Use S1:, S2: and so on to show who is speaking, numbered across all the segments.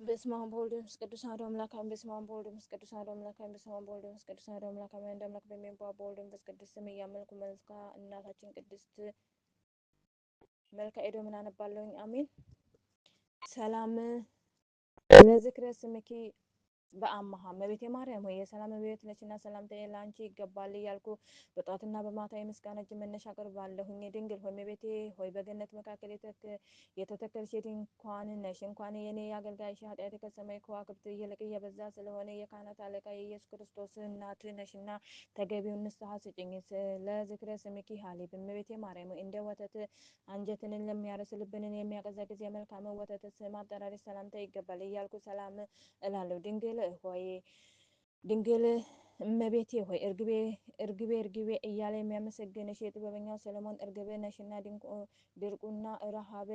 S1: በስመ አብ ወወልድ ወመንፈስ ቅዱስ አሐዱ አምላክ አሜን። በስመ አብ ወወልድ ወመንፈስ ቅዱስ አሐዱ አምላክ አሜን። በስመ አብ ወወልድ ወመንፈስ ቅዱስ አሐዱ አምላክ አሜን። አንድ አምላክ በሚሆን በአብ በወልድ በመንፈስ ቅዱስ ስም እያመንኩ መልክአ እናታችን ቅድስት መልክአ ኤዶምን አነባለሁኝ። አሜን። ሰላም ለዝክረ ስምኪ በአምሃ እመቤቴ ማርያም ሆይ የሰላም እመቤት ነሽና ሰላምታዬ ለአንቺ ይገባል እያልኩ በጧትና በማታ የምስጋና እጅ መነሻ አቀርባለሁኝ። ድንግል ሆይ እመቤቴ ሆይ በገነት መካከል የተተከልሽ ድንኳን ነሽ። እንኳን የኔ የአገልጋይሽ ኃጢአት ከሰማይ ከዋክብት ይልቅ እየበዛ ስለሆነ የካህናት አለቃ የኢየሱስ ክርስቶስ እናት ነሽና ተገቢውን ንስሐ ስጭኝ። ለዝክረ ስምኪ ሀሊብ እመቤቴ ማርያም ሆይ እንደ ወተት አንጀትን ለሚያረስ ልብንን የሚያቀዘቅዝ የመልካም ወተት ስም አጠራርሽ ሰላምታ ይገባል እያልኩ ሰላም እላለሁ። ድንግል እመቤቴ ሆይ እርግቤ እያለ የሚያመሰግንሽ የጥበበኛው ሰለሞን እርግብ ነሽና ድርቁና ረሃብ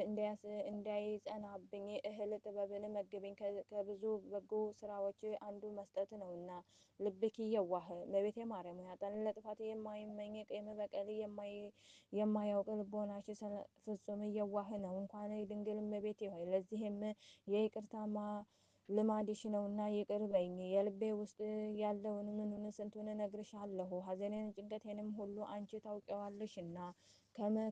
S1: እንዳይጸናብኝ እህል ጥበብን መግቢኝ። ከብዙ በጎ ስራዎች አንዱ መስጠት ነውና። ልብኪ የዋህ እመቤቴ ማርያም ሆይ ኃጥአንን ለጥፋት የማይመኝ ቂም በቀል የማያውቅ ልቦናሽ ፍጹም የዋህ ነው። እንኳን ድንግል እመቤቴ ሆይ ለዚህም የይቅርታ ልማድሽ ነውና ይቅር በይኝ። የልቤ ውስጥ ያለውን ምኑን ስንቱን እነግርሻለሁ፣ ሐዘኔን ጭንቀቴንም ሁሉ አንቺ ታውቂዋለሽና።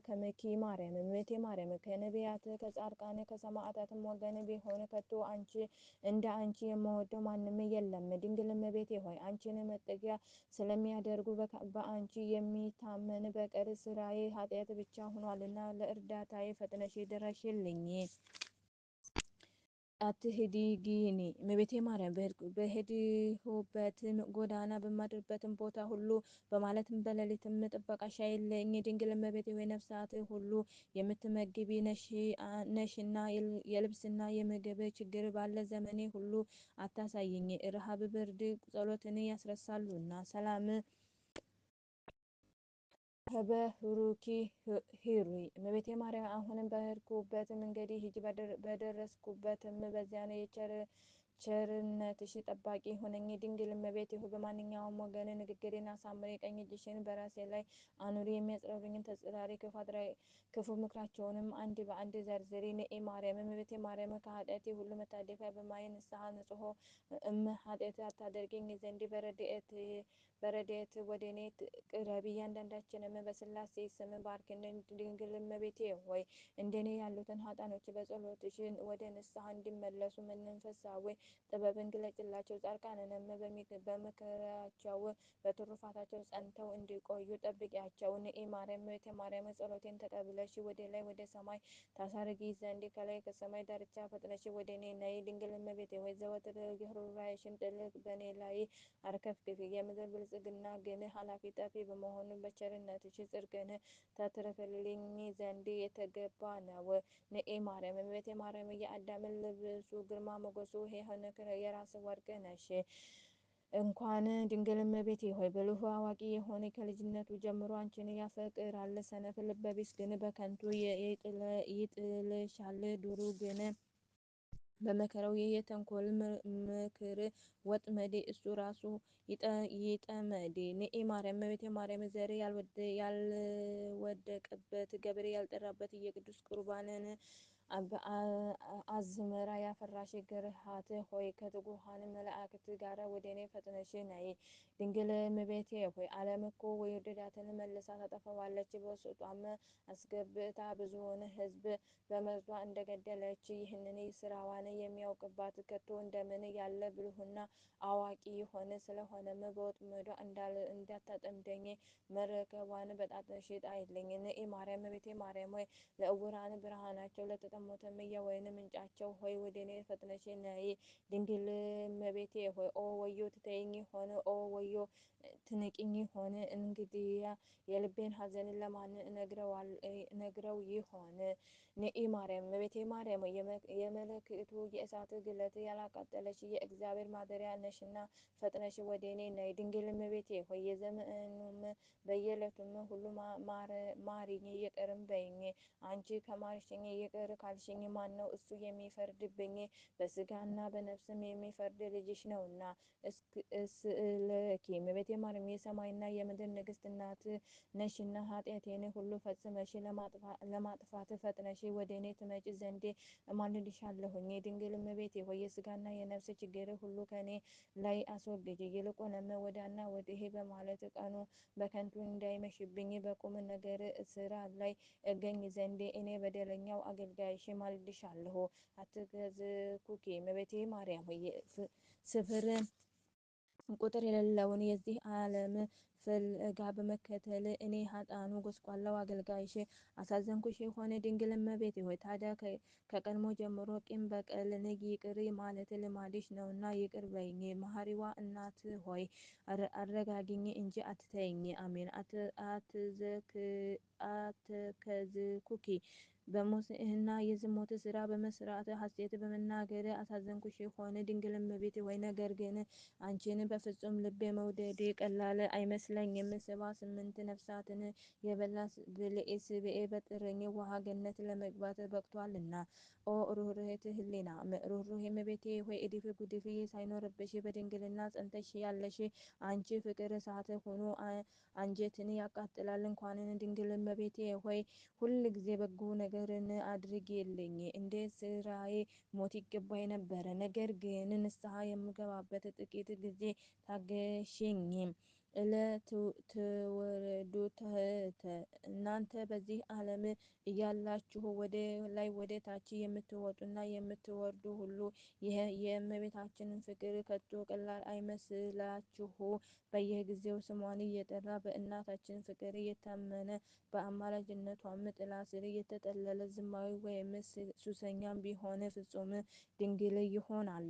S1: ከመኪ ማርያም እመቤቴ ማርያም ከነቢያት ከጻድቃን ከሰማዕታትም ወገን ቢሆን ከቶ እንደ አንቺ የምወደው ማንም የለም። ድንግል እመቤቴ ሆይ አንቺን መጠጊያ ስለሚያደርጉ በአንቺ የሚታመን በቀር ስራዬ ኃጢአት ብቻ ሆኗልና ለእርዳታዬ ፈጥነሽ ድረሽልኝ። አትሂዲጊኒ እመቤቴ ማርያም በሄድሁበትም ጎዳና በማድርበትም ቦታ ሁሉ በማለትም በሌሊትም ጥበቃሽ አይለየኝ። ድንግል እመቤቴ ሆይ ነፍሳት ሁሉ የምትመግቢ ነሽና የልብስና የምግብ ችግር ባለ ዘመኔ ሁሉ አታሳይኝ። ረሃብ ብርድ ጸሎትን ያስረሳሉና። ሰላም በህሩኪ ሂሩይ እመቤቴ ማርያም አሁንም በሄድኩበት መንገድ ሂጂ፣ በደረስኩበትም በዚያን ቸርነትሽ ጠባቂ ሆነኝ። ድንግል እመቤቴ ሆይ በማንኛውም ወገን ንግግሬን አሳምሪ፣ ቀኝ እጅሽን በራሴ ላይ አኑሪ። የሚያጽናኑኝን ተጽራሪ ክፉ ምክራቸውንም አንድ በአንድ ዘርዝሪ። ንኤ ማርያም እመቤቴ ማርያም ከኃጢአቴ ሁሉ መታደፊያ በማየ ንስሐ ንጹሖ ኃጢአት አታደርገኝ ዘንድ በረድኤት ወደ እኔ ቅረቢ። እያንዳንዳችንም በስላሴ ስም ባርክን። ድንግል እመቤቴ ሆይ እንደኔ ያሉትን ኃጥአኖች በጸሎትሽ ወደ ንስሐ እንዲመለሱ መንፈሳዊ ጥበብን ግለጭላቸው። ጻድቃንንም በምክራቸው በትሩፋታቸው ጸንተው እንዲቆዩ ጠብቂያቸው። ንኤ ማርያም እመቤቴ ማርያም ጸሎቴን ተቀብለሽ ወደ ላይ ወደ ሰማይ ታሳርጊ ዘንድ ከላይ ከሰማይ ዳርቻ ፈጥነሽ ወደ እኔ ነይ። ድንግል እመቤቴ ሆይ ዘወትር ርኅራኄሽን ጥልቅ በእኔ ላይ አርከፍክፊ። የምድር ብልጽግና ግን ኃላፊ ጠፊ በመሆኑ በቸርነትሽ ጽድቅን ታትርፍልኝ ዘንድ የተገባ ነው። ንኤ ማርያም እመቤቴ ማርያም የአዳምን ልብሱ ግርማ ሞገሱ የሆነ የራስ ወርቅ ነሽ። እንኳን ድንግል እመቤቴ ሆይ ብልህ አዋቂ የሆነ ከልጅነቱ ጀምሮ አንቺን ያፈቅራል። ሰነፍ ልበቢስ ግን በከንቱ ይጥልሻል። ዱሩ ግን በመከራው የተንኮል ምክር ወጥመድ እሱ ራሱ ይጠመድ። ንኤ ማርያም እመቤቴ ማርያም ዘር ያልወደቀበት ገብር ያልጠራበት የቅዱስ ቁርባንን አዝመራ ያፈራሽ ግርሃት ሆይ ከትጉሃን መላእክት ጋር ወደ እኔ ፈጥነሽ ነይ። ድንግል እመቤቴ ሆይ ዓለም እኮ የወደዳትን መልሳ ታጠፋዋለች። በውስጧም አስገብታ ብዙውን ሕዝብ በመርዟ እንደገደለች ይህንን ስራዋን የሚያውቅባት ከቶ እንደምን ያለ ብልሁና አዋቂ የሆነ ስለሆነም በወጥመዷ እንዳታጠምደኝ መርከቧን በጣጥሽ ጣይልኝ። ንኤ ማርያም እመቤቴ ማርያም ሆይ ለዕውራን ብርሃናቸው ለተጠሙትም የወይን ምንጫቸው ሆይ ወደ እኔ ፈጥነሽ ነይ። ድንግል እመቤቴ ሆይ ኦ ወዮ ትተይኝ ሆነ ኦ ወዮ ትንቅኝ ሆነ እንግዲያ የልቤን ሐዘን ለማን ነግረው ይሆን? ንኢ ማርያም እመቤቴ ማርያም የመለክቱ የእሳት ግለት ያላቃጠለሽ የእግዚአብሔር ማደሪያ ነሽና ፈጥነሽ ወደ እኔ ነይ። ድንግል እመቤቴ ሆይ የዘመኑም በየዕለቱም ሁሉ ማሪኝ ይቅርም በይኝ። አንቺ ከማርሽኝ ይቅር ካልሽኝ ማን ነው እሱ የሚፈርድብኝ? በስጋና በነፍስም የሚፈርድ ልጅሽ ነውና። እስእለኪ እመቤቴ ማርያም የሰማይና የምድር ንግስት እናት ነሽና ኃጢአቴን ሁሉ ፈጽመሽ ለማጥፋት ፈጥነሽ ወደ እኔ ትመጪ ዘንድ እማልድሻለሁኝ። ድንግል እመቤቴ ሆይ የስጋና የነፍስ ችግር ሁሉ ከእኔ ላይ አስወግጅ። ይልቁንም ወዲያና ወዲህ በማለት ቀኑ በከንቱ እንዳይመሽብኝ በቁም ነገር ስራ ላይ እገኝ ዘንድ እኔ በደለኛው አገልጋይሽ ማልድሻለሁ። አትገዝኩኪ እመቤቴ ማርያም ሆይ ስፍር ቁጥር የሌለውን የዚህ ዓለም ፍልጋ በመከተል እኔ ኃጥአኑ ጎስቋላው አገልጋይሽ አሳዘንኩሽ የሆነ ድንግል እመቤቴ ሆይ ታዲያ ከቀድሞ ጀምሮ ቂም በቀልን ይቅር ማለት ልማድሽ ነውና ይቅር በይኝ። መሐሪዋ እናት ሆይ አረጋጊኝ እንጂ አትተይኝ። አሜን። አትከዝኩኪ በሙስና የዝሙት ስራ በመስራት ሐሴት በመናገር አሳዘንኩሽ የሆነ ድንግል እመቤቴ ሆይ ነገር ግን አንቺን በፍጹም ልቤ መውደዴ ቀላል አይመስለኝም። 78 ነፍሳትን የበላ ብልኤስ ብኤ በጥርኝ ውሃ ገነት ለመግባት በቅቷልና። ኦ ሩህሩህት ህሊና ሩህሩህ እመቤቴ ሆይ እድፍ ጉድፍ ሳይኖርብሽ በድንግልና ጸንተሽ ያለሽ አንቺ ፍቅር እሳት ሆኖ አንጀትን ያቃጥላል። እንኳንን ድንግል እመቤቴ ሆይ ሁል ጊዜ በጎ ነገርን አድርጌልኝ እንደ ስራዬ ሞት ይገባኝ ነበረ። ነገር ግን ንስሐ የምገባበት ጥቂት ጊዜ ታገሽኝ። ትወርዱት እናንተ በዚህ ዓለም እያላችሁ ወደ ላይ ወደ ታች የምትወጡና የምትወርዱ ሁሉ ይህ የእመቤታችንን ፍቅር ከቶ ቀላል አይመስላችሁ። በየጊዜው ስሟን እየጠራ በእናታችን ፍቅር እየታመነ በአማላጅነቷም ጥላ ስር እየተጠለለ ዝማዊ ወይም ሱሰኛም ቢሆን ፍጹም ድንግል ይሆናል።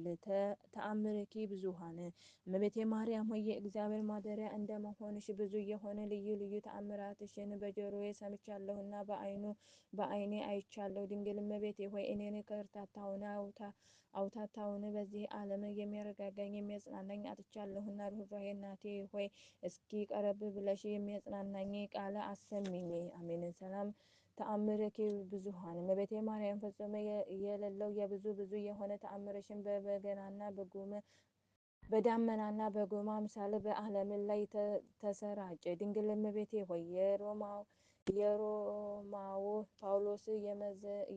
S1: ተአምርኪ ብዙኃን እመቤቴ ማርያም ሆይ የእግዚአብሔር ማደሪያ እንደመሆንሽ ብዙ የሆነ ልዩ ልዩ ተአምራትሽን በጆሮዬ ሰምቻለሁና በዓይኔ አይቻለሁ። ድንግል እመቤቴ ሆይ እኔን ከርታታውን አውታታውን በዚህ ዓለም የሚያረጋጋኝ የሚያጽናናኝ አጥቻለሁና ርኅራኄ እናቴ ሆይ እስኪ ቀረብ ብለሽ የሚያጽናናኝ ቃል አሰሚኝ። አሜን። ሰላም ተአምርኪ ብዙኃን እመቤቴ ማርያም ፍጹም የሌለው ብዙ የሆነ ተአምርሽን በበገናና በጉም በዳመናና በጉም አምሳል በዓለም ላይ ተሰራጨ። ድንግል እመቤቴ ሆይ የሮማው ጳውሎስ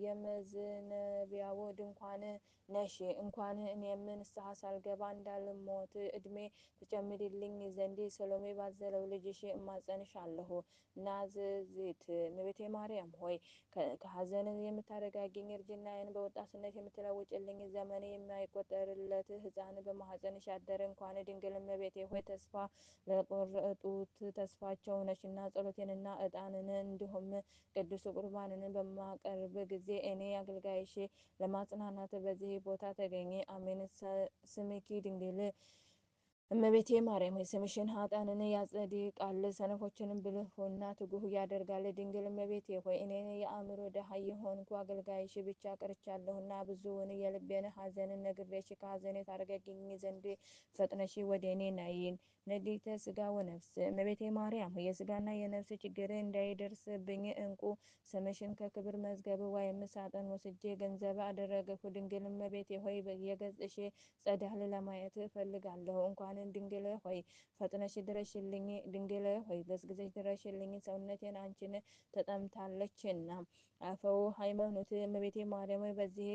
S1: የመዝነቢያው ድንኳን ነሽ። እንኳን እኔም ንስሐ ሳልገባ እንዳልሞት እድሜ ትጨምሪልኝ ዘንድ ሰሎሜ ባዘለው ልጅሽ እማጸንሻለሁ። ናዝሬት እመቤቴ ማርያም ሆይ ከሐዘን የምታረጋጊኝ እርጅናዬን በወጣትነት የምትለውጭልኝ ዘመኔ የማይቆጠርለት ሕፃን በማኅፀንሽ ያደረ እንኳን ድንግል እመቤቴ ሆይ ተስፋ ለቆረጡት ተስፋቸው ነሽና ጸሎቴንና ዕጣንን እንዲሁም ቅዱስ ቁርባንን በማቀርብ ጊዜ እኔ አገልጋይሽ ለማጽናናት በዚህ ቦታ ተገኘ። አሜን። ስምኪ ድንግል እመቤቴ ማርያም ሆይ ስምሽን ኃጥአንን ያጸድቃል፣ ሰነፎችንም ብልህና ትጉህ ያደርጋል። ድንግል እመቤቴ ሆይ እኔ የአእምሮ ድሃ የሆንኩ አገልጋይሽ ብቻ ቀርቻለሁና ብዙውን የልቤን ሐዘን ነግሬሽ ከሐዘኔ ታረጋጊኝ ዘንድ ፈጥነሽ ወደ እኔ ነይ። ነዲተ ሥጋ ወነፍስ እመቤቴ ማርያም ሆይ የሥጋና የነፍስ ችግር እንዳይደርስብኝ እንቁ ስምሽን ከክብር መዝገብ ወይም ሳጥን ወስጄ ገንዘብ አደረግሁ። ድንግል እመቤቴ ሆይ የገጽሽ ጸዳል ለማየት እፈልጋለሁ። እንኳን ድንግል ሆይ ፈጥነሽ ድረሽልኝ። ድንግል ሆይ ገስግሰሽ ድረሽልኝ፣ ሰውነቴን አንቺን ተጠምታለችና። አፈው ሃይማኖት እመቤቴ ማርያም ሆይ በዚህ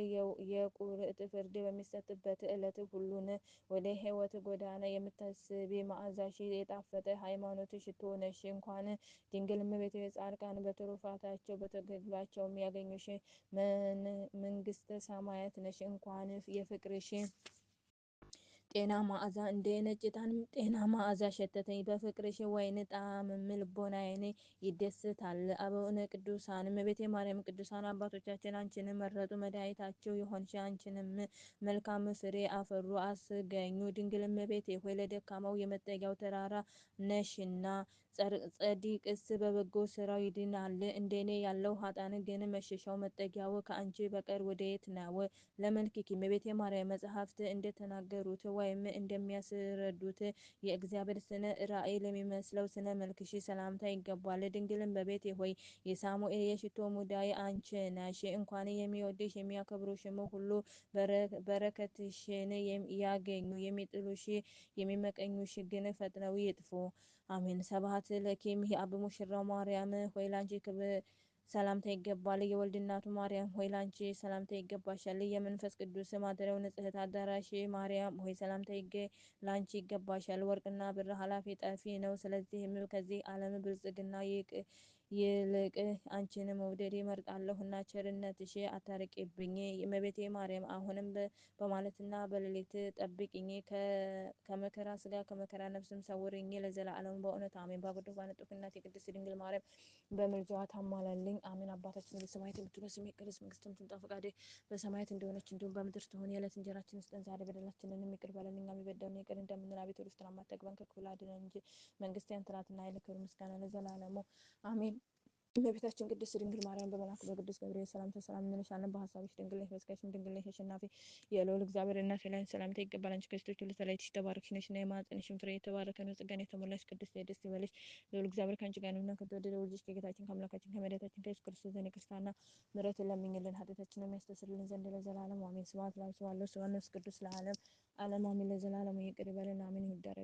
S1: የቁርጥ ፍርድ በሚሰጥበት ዕለት ሁሉን ወደ ሕይወት ጎዳና የምታስቢ መዓዛሽ የጣፈጠ ሃይማኖት ሽቶ ነሽ። እንኳን ድንግል እመቤቴ ጻድቃን በትሩፋታቸው በተገድሏቸው የሚያገኙሽ መንግስተ ሰማያት ነሽ። እንኳን የፍቅርሽ ጤና መዓዛ እንደ ነጭ ዕጣን ጤና መዓዛ ሸተተኝ። በፍቅርሽ ወይን ጣዕምም ልቦናዬን ይደሰታል። አበውነ ቅዱሳን እመቤቴ ማርያም ቅዱሳን አባቶቻችን አንቺን መረጡ፣ መድኃኒታቸው የሆንሽ አንቺንም መልካም ፍሬ አፈሩ አስገኙ። ድንግል እመቤቴ ሆይ ለደካማው የመጠጊያው ተራራ ነሽና ጸዲቅስ በበጎ ስራው ይድናል። እንደኔ ያለው ኃጥአን ግን መሸሻው መጠጊያው ከአንቺ በቀር ወዴት ነው? ለመልክኪ እመቤቴ ማርያም መጽሐፍት እንደተናገሩት ወይም እንደሚያስረዱት የእግዚአብሔር ስነ ራእይ ለሚመስለው ስነ መልክሽ ሰላምታ ይገባል። ድንግልን በቤቴ ሆይ የሳሙኤል የሽቶ ሙዳይ አንቺ ነሽ። እንኳን የሚወድሽ የሚያከብሩሽም ሁሉ በረከትሽን ያገኙ፣ የሚጥሉሽ የሚመቀኙሽ ግን ፈጥነው ይጥፉ። አሜን። ስብሐት ለኪም የአብ ሙሽራው ማርያም ሆይ ላንቺ ክብር ሰላምታ ይገባል። የወልድ እናቱ ማርያም ሆይ ላንቺ ሰላምታ ይገባሻል። የመንፈስ ቅዱስ ማደሪያው ንጽሕት አዳራሽ ማርያም ሆይ ሰላምታ ላንቺ ይገባሻል። ወርቅና ብር ኃላፊ ጠፊ ነው። ስለዚህም ከዚህ ዓለም ብልጽግና ይልቅ አንቺን መውደድ እመርጣለሁና ቸርነትሽ አታርቂብኝ። እመቤቴ ማርያም አሁንም በማለትና በሌሊት ጠብቂኝ፣ ከመከራ ስጋ ከመከራ ነፍስም ሰውርኝ ለዘላለሙ በእውነት አሜን። ባበደው ባነጥፍ እናት የቅድስት ድንግል ማርያም በምልጃዋ ታማላልኝ አሜን። አባታችን በሰማያት የምትኖር ስምህ ይቀደስ፣ መንግስትህ ትምጣ፣ ፈቃድህ በሰማያት እንደሆነች እንዲሁም በምድር ትሁን። የዕለት እንጀራችንን ስጠን ዛሬ፣ በደላችንን ይቅር በለን እኛም የበደሉንን ይቅር እንደምንል፣ አቤቱ ወደ ፈተና አታግባን ከክፉ አድነን እንጂ መንግስት ያንተ ናትና፣ ኃይል፣ ክብር፣ ምስጋና ለዘላለሙ አሜን። እመቤታችን ቅድስት ድንግል ማርያም በመልአኩ በቅዱስ ገብርኤል ሰላምታ ሰላም እንልሻለን። በሀሳብሽ ድንግል ነሽ፣ በሥጋሽም ድንግል ነሽ። አሸናፊ የልዑል እግዚአብሔር እናት ሆይ ሰላምታ ይገባል። አንቺ ከሴቶች ሁሉ ተለይተሽ የተባረክሽ ነሽ እና የማኅፀንሽም ፍሬ የተባረከ ነው። ጸጋን የተሞላሽ ቅድስት ሆይ ደስ ይበልሽ፣ ልዑል እግዚአብሔር ከአንቺ ጋር ነውና ከተወደደው ልጅሽ ከጌታችን ከአምላካችን ከመድኃኒታችን ከኢየሱስ ክርስቶስ ዘንድ ይቅርታና ምሕረትን ለምኝልን ኃጢአታችንን የሚያስተሰርይልን ዘንድ ለዘላለሙ አሜን። ስብሐት ለአብ ወወልድ ወመንፈስ ቅዱስ ለዓለም ዓለም አሜን። ለዘላለሙ ይቅር ይበለን አሜን። ይደረግ